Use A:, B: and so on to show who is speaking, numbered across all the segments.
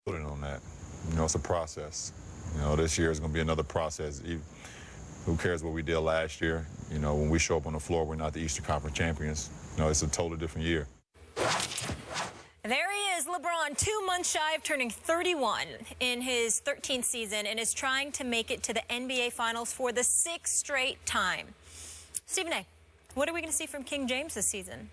A: building on that. You know, it's a process. You know, this year is going to be another process. Who cares what we did last year? You know, when we show up on the floor, we're not the Eastern Conference champions. You know, it's a totally different year.
B: There he is, LeBron, 2 months shy of turning 31 in his 13th season and is trying to make it to the NBA Finals for the 6th straight time. Stephen A., what are we going to see from King James this season?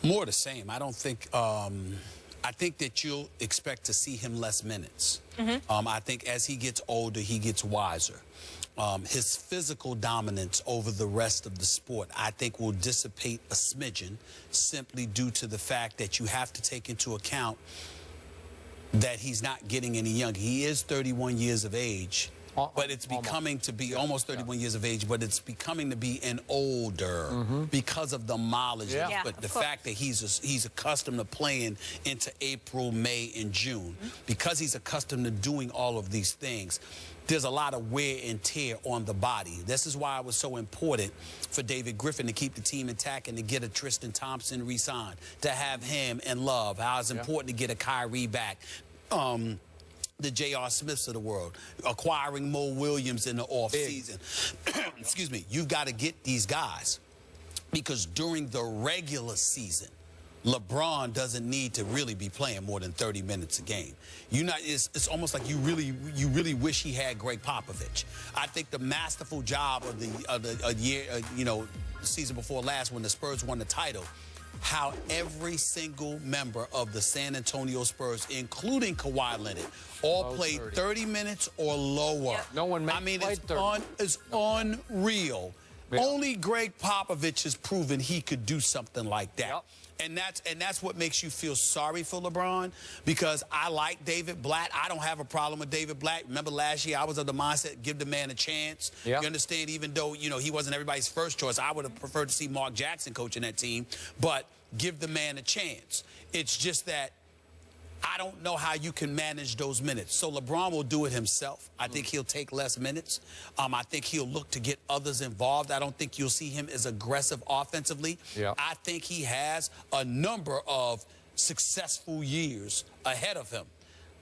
C: More the same. I don't think I think that you'll expect to see him less minutes. I think as he gets older, he gets wiser. His physical dominance over the rest of the sport, I think, will dissipate a smidgen simply due to the fact that you have to take into account that he's not getting any younger. He is 31 years of age, but it's becoming to be almost 31 years of age, but it's becoming to be an older because of the mileage. But the fact that he's accustomed to playing into April, May, and June, because he's accustomed to doing all of these things, there's a lot of wear and tear on the body. This is why it was so important for David Griffin to keep the team intact and to get a Tristan Thompson re-signed, to have him and Love, how it's important to get a Kyrie back. The J.R. Smiths of the world, acquiring Mo Williams in the offseason. Excuse me. You've got to get these guys because during the regular season, LeBron doesn't need to really be playing more than 30 minutes a game. It's almost like you really wish he had Greg Popovich. I think the masterful job of the year, the season before last when the Spurs won the title, how every single member of the San Antonio Spurs, including Kawhi Leonard, all played 30 minutes or lower.
D: No one
C: I mean, it's unreal. Only Greg Popovich has proven he could do something like that. And that's what makes you feel sorry for LeBron, because I like David Blatt. I don't have a problem with David Blatt. Remember last year I was of the mindset, give the man a chance. You understand, even though, he wasn't everybody's first choice. I would have preferred to see Mark Jackson coaching that team, but give the man a chance. It's just that I don't know how you can manage those minutes. So LeBron will do it himself. I think he'll take less minutes. I think he'll look to get others involved. I don't think you'll see him as aggressive offensively. I think he has a number of successful years ahead of him.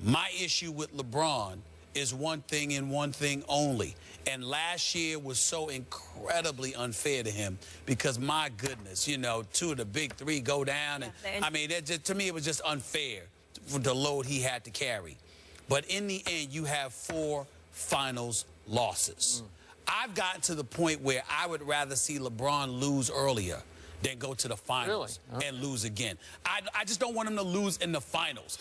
C: My issue with LeBron is one thing and one thing only. And last year was so incredibly unfair to him because, my goodness, 2 of the big 3 go down. And I mean, to me, it was just unfair for the load he had to carry. But in the end, you have 4 finals losses. I've gotten to the point where I would rather see LeBron lose earlier than go to the finals and lose again. I just don't want him to lose in the finals.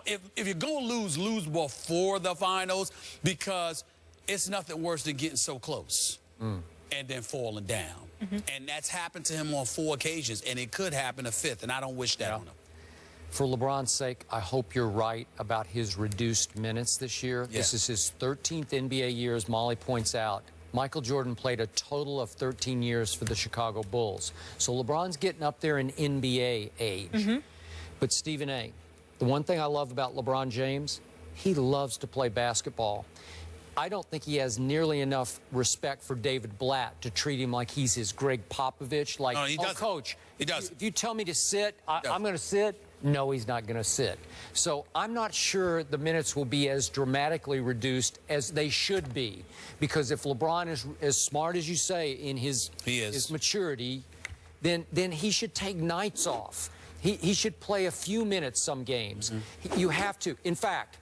C: If you're going to lose before the finals, because it's nothing worse than getting so close and then falling down. And that's happened to him on 4 occasions, and it could happen a 5th, and I don't wish that on him.
D: For LeBron's sake, I hope you're right about his reduced minutes this year. This is his 13th NBA year, as Molly points out. Michael Jordan played a total of 13 years for the Chicago Bulls. So LeBron's getting up there in NBA age. But Stephen A., the one thing I love about LeBron James, he loves to play basketball. I don't think he has nearly enough respect for David Blatt to treat him like he's his Greg Popovich. Like, oh, coach, if you tell me to sit, I'm going to sit. No, he's not going to sit. So I'm not sure the minutes will be as dramatically reduced as they should be, because if LeBron is as smart as you say in his maturity, then he should take nights off. He should play a few minutes some games. You have to. In fact,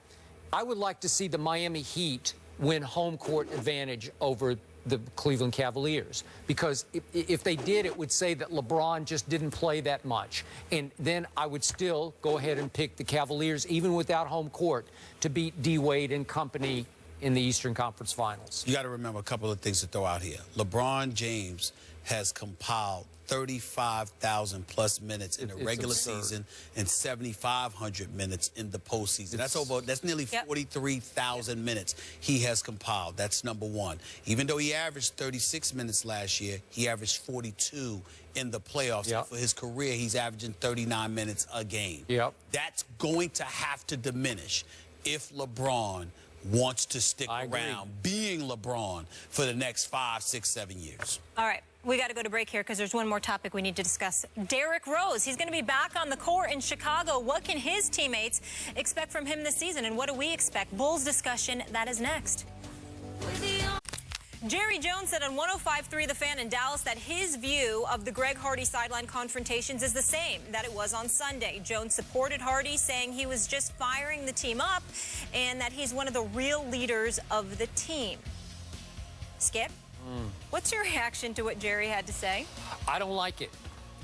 D: I would like to see the Miami Heat win home court advantage over the Cleveland Cavaliers, because if they did, it would say that LeBron just didn't play that much, and then I would still go ahead and pick the Cavaliers, even without home court, to beat D. Wade and company in the Eastern Conference Finals.
C: You got to remember a couple of things to throw out here. LeBron James has compiled 35,000 plus minutes in the regular season and 7,500 minutes in the postseason. That's nearly 43,000 minutes he has compiled. That's number one. Even though he averaged 36 minutes last year, he averaged 42 in the playoffs. For his career, he's averaging 39 minutes a game. That's going to have to diminish if LeBron wants to stick
D: I agree.
C: around being LeBron for the next 5, 6, 7 years.
B: All right, we got to go to break here because there's one more topic we need to discuss. Derrick Rose, he's going to be back on the court in Chicago. What can his teammates expect from him this season, and what do we expect? Bulls discussion, that is next. Jerry Jones said on 105.3 The Fan in Dallas that his view of the Greg Hardy sideline confrontations is the same that it was on Sunday. Jones supported Hardy, saying he was just firing the team up and that he's one of the real leaders of the team. Skip, what's your reaction to what Jerry had to say?
D: I don't like it.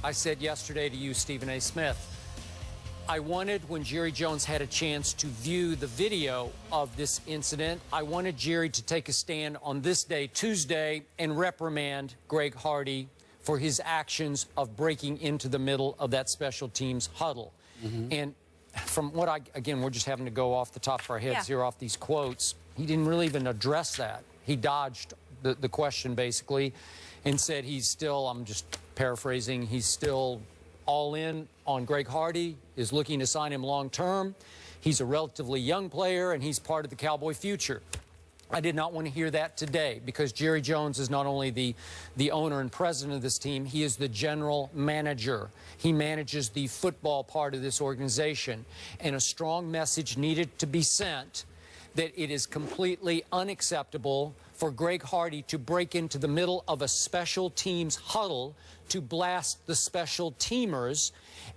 D: I said yesterday to you, Stephen A. Smith, I wanted, when Jerry Jones had a chance to view the video of this incident, I wanted Jerry to take a stand on this day, Tuesday, and reprimand Greg Hardy for his actions of breaking into the middle of that special teams huddle. And from what again, we're just having to go off the top of our heads here off these quotes. He didn't really even address that. He dodged the question, basically, and said he's still, I'm just paraphrasing, he's still all in on Greg Hardy, is looking to sign him long term. He's a relatively young player, and he's part of the Cowboy future. I did not want to hear that today because Jerry Jones is not only the owner and president of this team, he is the general manager. He manages the football part of this organization. And a strong message needed to be sent that it is completely unacceptable for Greg Hardy to break into the middle of a special teams huddle to blast the special teamers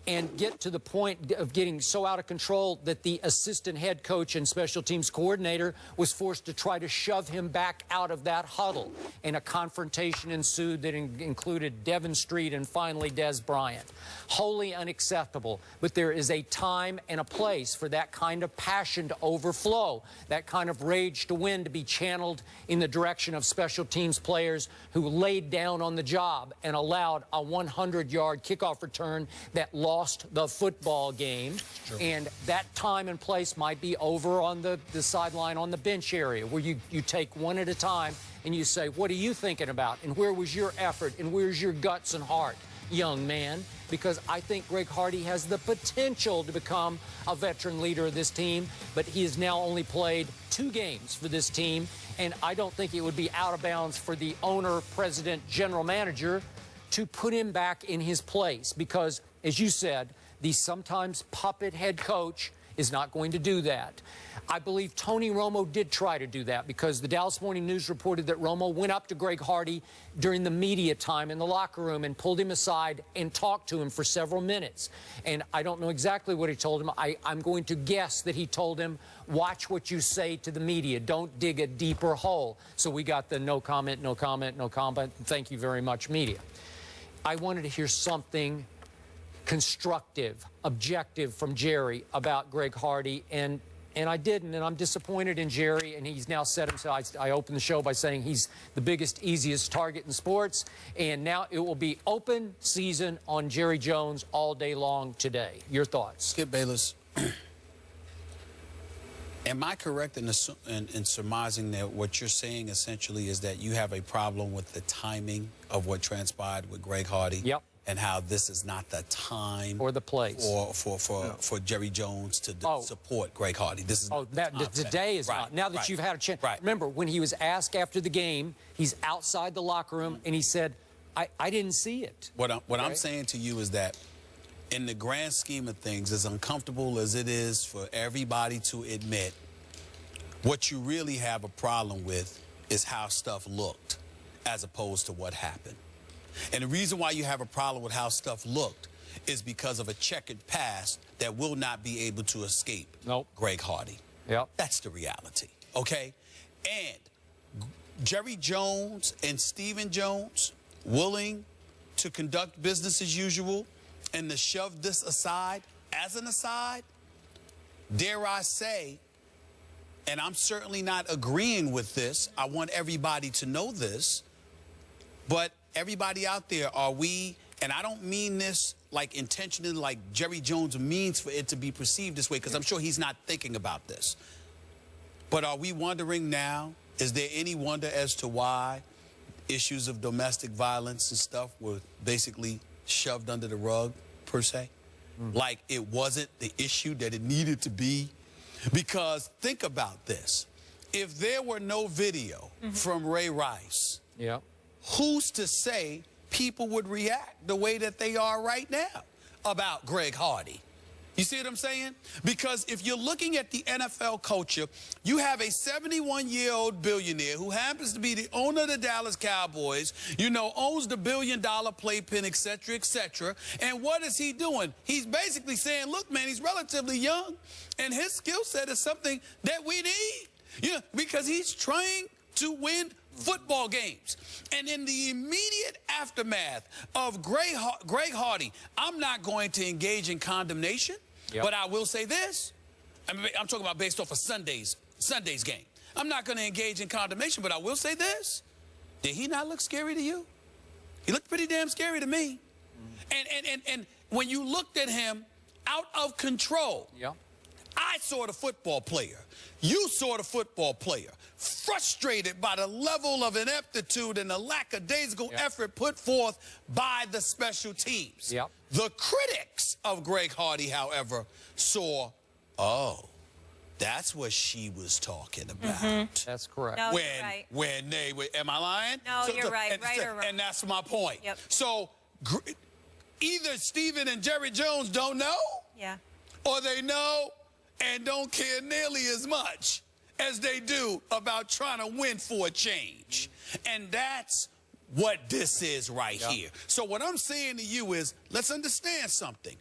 D: and get to the point of getting so out of control that the assistant head coach and special teams coordinator was forced to try to shove him back out of that huddle. And a confrontation ensued that included Devin Street and finally Des Bryant. Wholly unacceptable. But there is a time and a place for that kind of passion to overflow, that kind of rage to win to be channeled in the direction of special teams players who laid down on the job and allowed a 100-yard kickoff return that lost the football game. And that time and place might be over on the sideline on the bench area where you take one at a time and you say, what are you thinking about? And where was your effort? And where's your guts and heart, young man? Because I think Greg Hardy has the potential to become a veteran leader of this team, but he has now only played 2 games for this team, and I don't think it would be out of bounds for the owner, president, general manager to put him back in his place because, as you said, the sometimes puppet head coach is not going to do that. I believe Tony Romo did try to do that because the Dallas Morning News reported that Romo went up to Greg Hardy during the media time in the locker room and pulled him aside and talked to him for several minutes. And I don't know exactly what he told him. I'm going to guess that he told him, watch what you say to the media. Don't dig a deeper hole. So we got the no comment, no comment, no comment. Thank you very much, media. I wanted to hear something constructive, objective from Jerry about Greg Hardy, and I didn't, and I'm disappointed in Jerry, and he's now set himself. I opened the show by saying he's the biggest, easiest target in sports, and now it will be open season on Jerry Jones all day long today. Your thoughts?
C: Skip Bayless, am I correct in surmising that what you're saying essentially is that you have a problem with the timing of what transpired with Greg Hardy?
D: Yep.
C: And how this is not the time
D: or the place
C: for Jerry Jones to support Greg Hardy. This is
D: today is not. Now that you've had a chance. Remember, when he was asked after the game, he's outside the locker room, and he said, I didn't see it.
C: What I'm saying to you is that in the grand scheme of things, as uncomfortable as it is for everybody to admit, what you really have a problem with is how stuff looked as opposed to what happened. And the reason why you have a problem with how stuff looked is because of a checkered past that will not be able to escape Greg Hardy.
D: Yep.
C: That's the reality, okay? And Jerry Jones and Stephen Jones willing to conduct business as usual and to shove this aside, as an aside, dare I say, and I'm certainly not agreeing with this, I want everybody to know this, but everybody out there, are we, and I don't mean this like intentionally, like Jerry Jones means for it to be perceived this way, because I'm sure he's not thinking about this. But are we wondering now, is there any wonder as to why issues of domestic violence and stuff were basically shoved under the rug, per se? Like it wasn't the issue that it needed to be? Because think about this. if there were no video from Ray Rice,
D: Yeah.
C: who's to say people would react the way that they are right now about Greg Hardy? You see what I'm saying? Because if you're looking at the NFL culture, you have a 71-year-old billionaire who happens to be the owner of the Dallas Cowboys, you know, owns the billion-dollar playpen, et cetera, et cetera. And what is he doing? He's basically saying, look, man, he's relatively young, and his skill set is something that we need. You know, because he's trying to win football games. And in the immediate aftermath of Greg Hardy, I'm not going to engage in condemnation, but I will say this. I'm talking about based off of Sunday's game. I'm not going to engage in condemnation, but I will say this. Did he not look scary to you? He looked pretty damn scary to me. And when you looked at him out of control, I saw the football player. You saw the football player, frustrated by the level of ineptitude and the lackadaisical effort put forth by the special teams. The critics of Greg Hardy, however, saw, oh, that's what she was talking about.
D: That's correct.
B: No, you're right.
C: When they were, am I lying?
B: No, you're right, right or wrong.
C: And that's my point. So either Stephen and Jerry Jones don't know, or they know and don't care nearly as much as they do about trying to win for a change. And that's what this is right here. So what I'm saying to you is, let's understand something.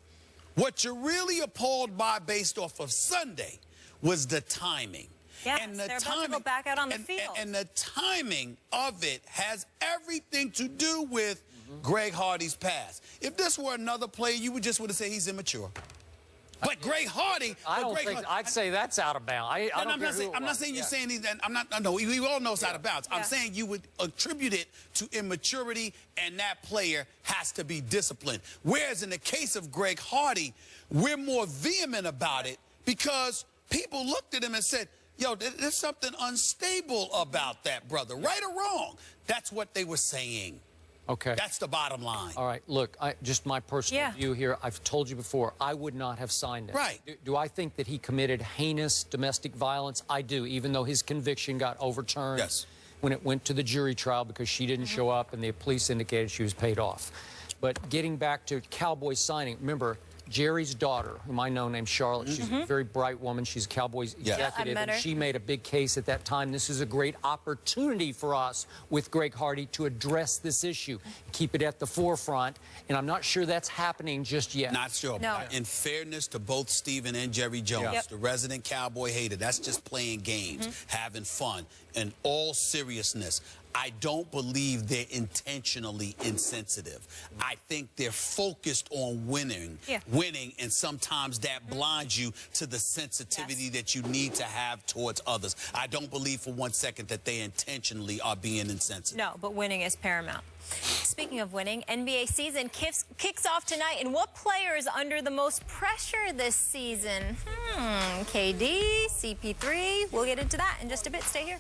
C: What you're really appalled by based off of Sunday was the timing.
B: Yes, and they're about to go back out on the field.
C: And the timing of it has everything to do with Greg Hardy's past. If this were another player, you would just say he's immature. But Greg Hardy,
D: I'd say that's out of bounds.
C: I'm not saying you're saying he's. No, we all know it's out of bounds. I'm saying you would attribute it to immaturity, and that player has to be disciplined. Whereas in the case of Greg Hardy, we're more vehement about it because people looked at him and said, yo, there's something unstable about that brother, right or wrong. That's what they were saying.
D: Okay.
C: That's the bottom line.
D: All right. Look, just my personal view here. I've told you before, I would not have signed it.
C: Right.
D: Do I think that he committed heinous domestic violence? I do, even though his conviction got overturned when it went to the jury trial because she didn't show up and the police indicated she was paid off. But getting back to Cowboys signing, remember, Jerry's daughter, whom I know named Charlotte, she's a very bright woman. She's a Cowboys executive, and she made a big case at that time. This is a great opportunity for us with Greg Hardy to address this issue, keep it at the forefront, and I'm not sure that's happening just yet.
C: Not sure.
B: No.
C: In fairness to both Stephen and Jerry Jones, the resident Cowboy hater, that's just playing games, having fun. In all seriousness, I don't believe they're intentionally insensitive. I think they're focused on winning, and sometimes that blinds you to the sensitivity that you need to have towards others. I don't believe for one second that they intentionally are being insensitive.
B: No, but winning is paramount. Speaking of winning, NBA season kicks off tonight, and what player is under the most pressure this season? KD, CP3, we'll get into that in just a bit. Stay here.